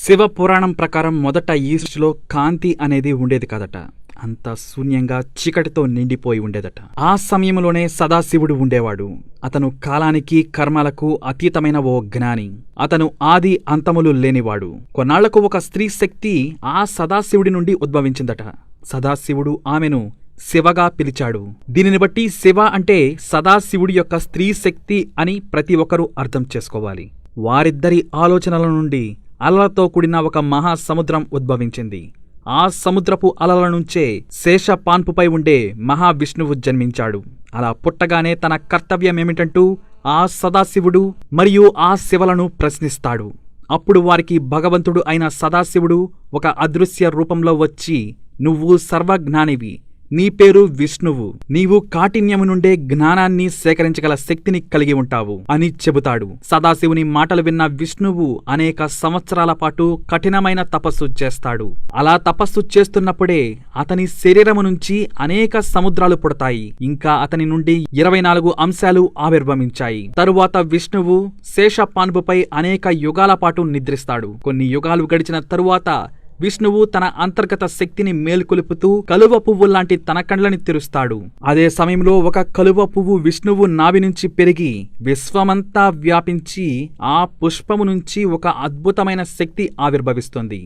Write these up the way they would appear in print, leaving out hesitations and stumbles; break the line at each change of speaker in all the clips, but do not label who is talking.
శివ పురాణం ప్రకారం మొదట ఈ సృష్టిలో కాంతి అనేది ఉండేది కాదట. అంత శూన్యంగా చీకటితో నిండిపోయి ఉండేదట. ఆ సమయంలోనే సదాశివుడు ఉండేవాడు. అతను కాలానికి కర్మలకు అతీతమైన ఓ జ్ఞాని. అతను ఆది అంతములు లేనివాడు. కొన్నాళ్లకు ఒక స్త్రీ శక్తి ఆ సదాశివుడి నుండి ఉద్భవించిందట. సదాశివుడు ఆమెను శివగా పిలిచాడు. దీనిని బట్టి శివ అంటే సదాశివుడి యొక్క స్త్రీ శక్తి అని ప్రతి ఒక్కరూ అర్థం చేసుకోవాలి. వారిద్దరి ఆలోచనల నుండి అలలతో కూడిన ఒక మహాసముద్రం ఉద్భవించింది. ఆ సముద్రపు అలల నుంచే శేషపాన్పుపై ఉండే మహావిష్ణువు జన్మించాడు. అలా పుట్టగానే తన కర్తవ్యమేమిటంటూ ఆ సదాశివుడు మరియు ఆ శివలను ప్రశ్నిస్తాడు. అప్పుడు వారికి భగవంతుడు అయిన సదాశివుడు ఒక అదృశ్య రూపంలో వచ్చి, నువ్వు సర్వజ్ఞానివి, నీ పేరు విష్ణువు, నీవు కాఠిన్యము నుండే జ్ఞానాన్ని సేకరించగల శక్తిని కలిగి ఉంటావు అని చెబుతాడు. సదాశివుని మాటలు విన్న విష్ణువు అనేక సంవత్సరాల పాటు కఠినమైన తపస్సు చేస్తాడు. అలా తపస్సు చేస్తున్నప్పుడే అతని శరీరము నుంచి అనేక సముద్రాలు పుడతాయి. ఇంకా అతని నుండి 24 అంశాలు ఆవిర్భవించాయి. తరువాత విష్ణువు శేషపాన్పుపై అనేక యుగాల పాటు నిద్రిస్తాడు. కొన్ని యుగాలు గడిచిన తరువాత విష్ణువు తన అంతర్గత శక్తిని మేల్కొలుపుతూ కలువ పువ్వు లాంటి తన కండ్లని తెరుస్తాడు. అదే సమయంలో ఒక కలువ పువ్వు విష్ణువు నాభి నుంచి పెరిగి విశ్వమంతా వ్యాపించి ఆ పుష్పము నుంచి ఒక అద్భుతమైన శక్తి ఆవిర్భవిస్తుంది.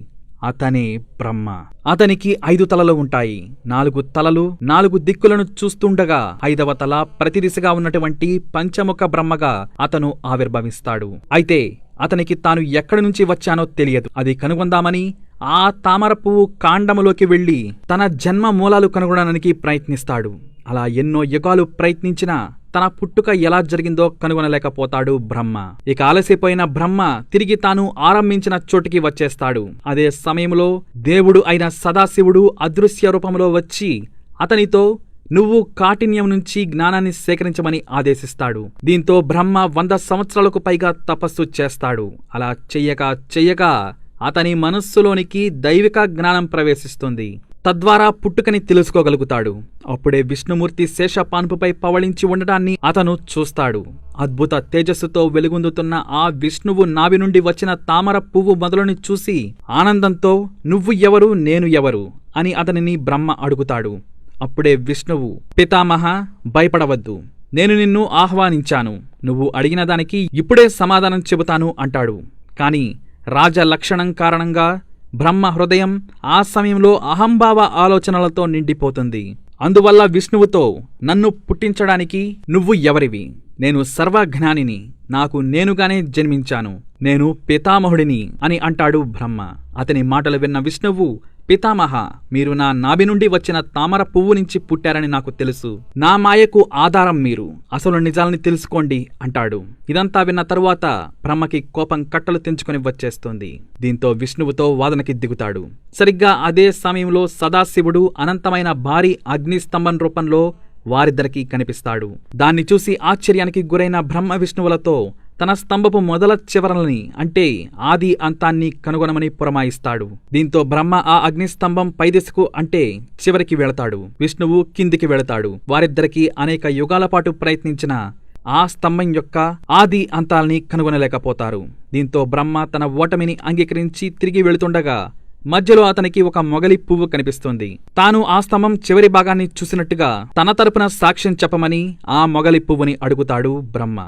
అతనే బ్రహ్మ. అతనికి 5 తలలు ఉంటాయి. 4 తలలు 4 దిక్కులను చూస్తుండగా 5వ తల ప్రతి దిశగా ఉన్నటువంటి పంచముఖ బ్రహ్మగా అతను ఆవిర్భవిస్తాడు. అయితే అతనికి తాను ఎక్కడి నుంచి వచ్చానో తెలియదు. అది కనుగొందామని ఆ తామర పువ్వు కాండములోకి వెళ్లి తన జన్మ మూలాలు కనుగొనడానికి ప్రయత్నిస్తాడు. అలా ఎన్నో యుగాలు ప్రయత్నించినా తన పుట్టుక ఎలా జరిగిందో కనుగొనలేకపోతాడు బ్రహ్మ. ఇక ఆలసిపోయిన బ్రహ్మ తిరిగి తాను ఆరంభించిన చోటికి వచ్చేస్తాడు. అదే సమయంలో దేవుడు అయిన సదాశివుడు అదృశ్య రూపంలో వచ్చి అతనితో, నువ్వు కాఠిన్యం నుంచి జ్ఞానాన్ని సేకరించమని ఆదేశిస్తాడు. దీంతో బ్రహ్మ 100 సంవత్సరాలకు పైగా తపస్సు చేస్తాడు. అలా చెయ్యగా అతని మనస్సులోనికి దైవిక జ్ఞానం ప్రవేశిస్తుంది. తద్వారా పుట్టుకని తెలుసుకోగలుగుతాడు. అప్పుడే విష్ణుమూర్తి శేషపాన్పుపై పవళించి ఉండడాన్ని అతను చూస్తాడు. అద్భుత తేజస్సుతో వెలుగొందుతున్న ఆ విష్ణువు నాభి నుండి వచ్చిన తామర పువ్వు మొదలుని చూసి ఆనందంతో, నువ్వు ఎవరు, నేను ఎవరు అని అతనిని బ్రహ్మ అడుగుతాడు. అప్పుడే విష్ణువు, పితామహ, భయపడవద్దు, నేను నిన్ను ఆహ్వానించాను. నువ్వు అడిగిన దానికి ఇప్పుడే సమాధానం చెబుతాను అంటాడు. కాని రాజలక్షణం కారణంగా బ్రహ్మ హృదయం ఆ సమయంలో అహంభావ ఆలోచనలతో నిండిపోతుంది. అందువల్ల విష్ణువుతో, నన్ను పుట్టించడానికి నువ్వు ఎవరివి? నేను సర్వజ్ఞానిని, నాకు నేనుగానే జన్మించాను, నేను పితామహుడిని అని అంటాడు బ్రహ్మ. అతని మాటలు విన్న విష్ణువు, పితామహ, మీరు నా నాభి నుండి వచ్చిన తామర పువ్వు నుంచి పుట్టారని నాకు తెలుసు. నా మాయకు ఆధారం మీరు. అసలు నిజాలని తెలుసుకోండి అంటాడు. ఇదంతా విన్న తరువాత బ్రహ్మకి కోపం కట్టలు తెంచుకుని వచ్చేస్తుంది. దీంతో విష్ణువుతో వాదనకి దిగుతాడు. సరిగ్గా అదే సమయంలో సదాశివుడు అనంతమైన భారీ అగ్నిస్తంభం రూపంలో వారిద్దరికీ కనిపిస్తాడు. దాన్ని చూసి ఆశ్చర్యానికి గురైన బ్రహ్మ విష్ణువులతో తన స్తంభపు మొదల చివరలని అంటే ఆది అంతాన్ని కనుగొనమని పురమాయిస్తాడు. దీంతో బ్రహ్మ ఆ అగ్నిస్తంభం పైదిశకు అంటే చివరికి వెళతాడు. విష్ణువు కిందికి వెళతాడు. వారిద్దరికీ అనేక యుగాల పాటు ప్రయత్నించిన ఆ స్తంభం యొక్క ఆది అంతాల్ని కనుగొనలేకపోతారు. దీంతో బ్రహ్మ తన ఓటమిని అంగీకరించి తిరిగి వెళుతుండగా మధ్యలో అతనికి ఒక మొగలి పువ్వు కనిపిస్తుంది. తాను ఆ స్తంభం చివరి భాగాన్ని చూసినట్టుగా తన తరపున సాక్ష్యం చెప్పమని ఆ మొగలి పువ్వుని అడుగుతాడు బ్రహ్మ.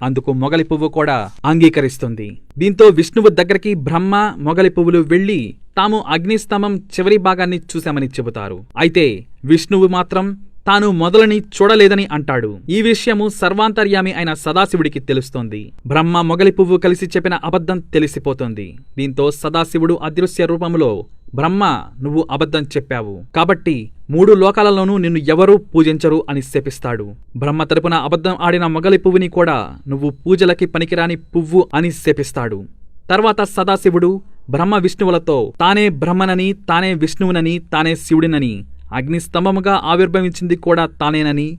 అందుకు మొగలి పువ్వు కూడా అంగీకరిస్తుంది. దీంతో విష్ణువు దగ్గరికి బ్రహ్మ, మొగలి పువ్వులు వెళ్లి తాము అగ్నిస్తంభం చివరి భాగాన్ని చూశామని చెబుతారు. అయితే విష్ణువు మాత్రం తాను మొదలని చూడలేదని అంటాడు. ఈ విషయము సర్వాంతర్యామి అయిన సదాశివుడికి తెలుస్తోంది. బ్రహ్మ, మొగలి పువ్వు కలిసి చెప్పిన అబద్ధం తెలిసిపోతుంది. దీంతో సదాశివుడు అదృశ్య రూపంలో, బ్రహ్మ, నువ్వు అబద్ధం చెప్పావు కాబట్టి 3 లోకాలలోనూ నిన్ను ఎవరూ పూజించరు అని శపిస్తాడు. బ్రహ్మ తరపున అబద్ధం ఆడిన మొగలి పువ్వుని కూడా నువ్వు పూజలకి పనికిరాని పువ్వు అని శపిస్తాడు. తర్వాత సదాశివుడు బ్రహ్మ విష్ణువులతో తానే బ్రహ్మనని, తానే విష్ణువునని, తానే శివుడినని, అగ్నిస్తంభముగా ఆవిర్భవించింది కూడా తానేనని,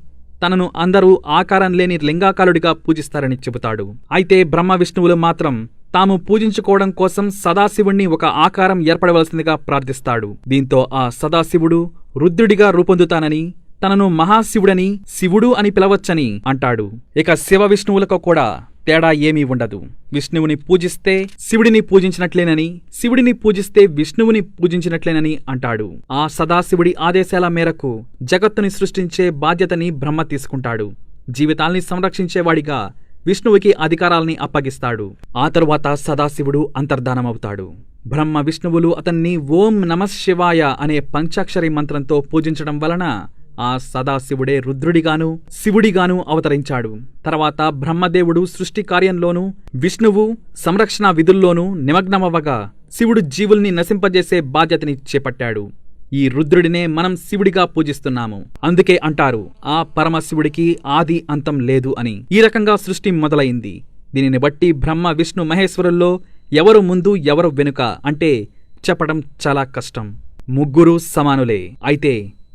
తనను అందరూ ఆకారం లేని లింగాకారుడిగా పూజిస్తారని చెబుతాడు. అయితే బ్రహ్మ విష్ణువులు మాత్రం తాము పూజించుకోవడం కోసం సదాశివుణ్ణి ఒక ఆకారం ఏర్పడవలసిందిగా ప్రార్థిస్తాడు. దీంతో ఆ సదాశివుడు రుద్రుడిగా రూపొందుతానని, తనను మహాశివుడని, శివుడు అని పిలవచ్చని అంటాడు. ఇక శివ విష్ణువులకు కూడా తేడా ఏమీ ఉండదు. విష్ణువుని పూజిస్తే శివుడిని పూజించినట్లేనని, శివుడిని పూజిస్తే విష్ణువుని పూజించినట్లేనని అంటాడు. ఆ సదాశివుడి ఆదేశాల మేరకు జగత్తుని సృష్టించే బాధ్యతని బ్రహ్మ తీసుకుంటాడు. జీవితాల్ని సంరక్షించేవాడిగా విష్ణువుకి అధికారాల్ని అప్పగిస్తాడు. ఆ తరువాత సదాశివుడు అంతర్ధానమవుతాడు. బ్రహ్మ విష్ణువులు అతన్ని ఓం నమఃశివాయ అనే పంచాక్షరి మంత్రంతో పూజించడం వలన ఆ సదాశివుడే రుద్రుడిగాను శివుడిగాను అవతరించాడు. తర్వాత బ్రహ్మదేవుడు సృష్టి కార్యంలోనూ విష్ణువు సంరక్షణ విధుల్లోనూ నిమగ్నమవ్వగా శివుడు జీవుల్ని నశింపజేసే బాధ్యతని చేపట్టాడు. ఈ రుద్రుడినే మనం శివుడిగా పూజిస్తున్నాము. అందుకే అంటారు ఆ పరమశివుడికి ఆది అంతం లేదు అని. ఈ రకంగా సృష్టి మొదలైంది. దీనిని బట్టి బ్రహ్మ విష్ణు మహేశ్వరుల్లో ఎవరు ముందు ఎవరు వెనుక అంటే చెప్పడం చాలా కష్టం. ముగ్గురు సమానులే. అయితే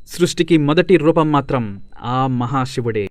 సృష్టికి మొదటి రూపం మాత్రం ఆ మహాశివుడే.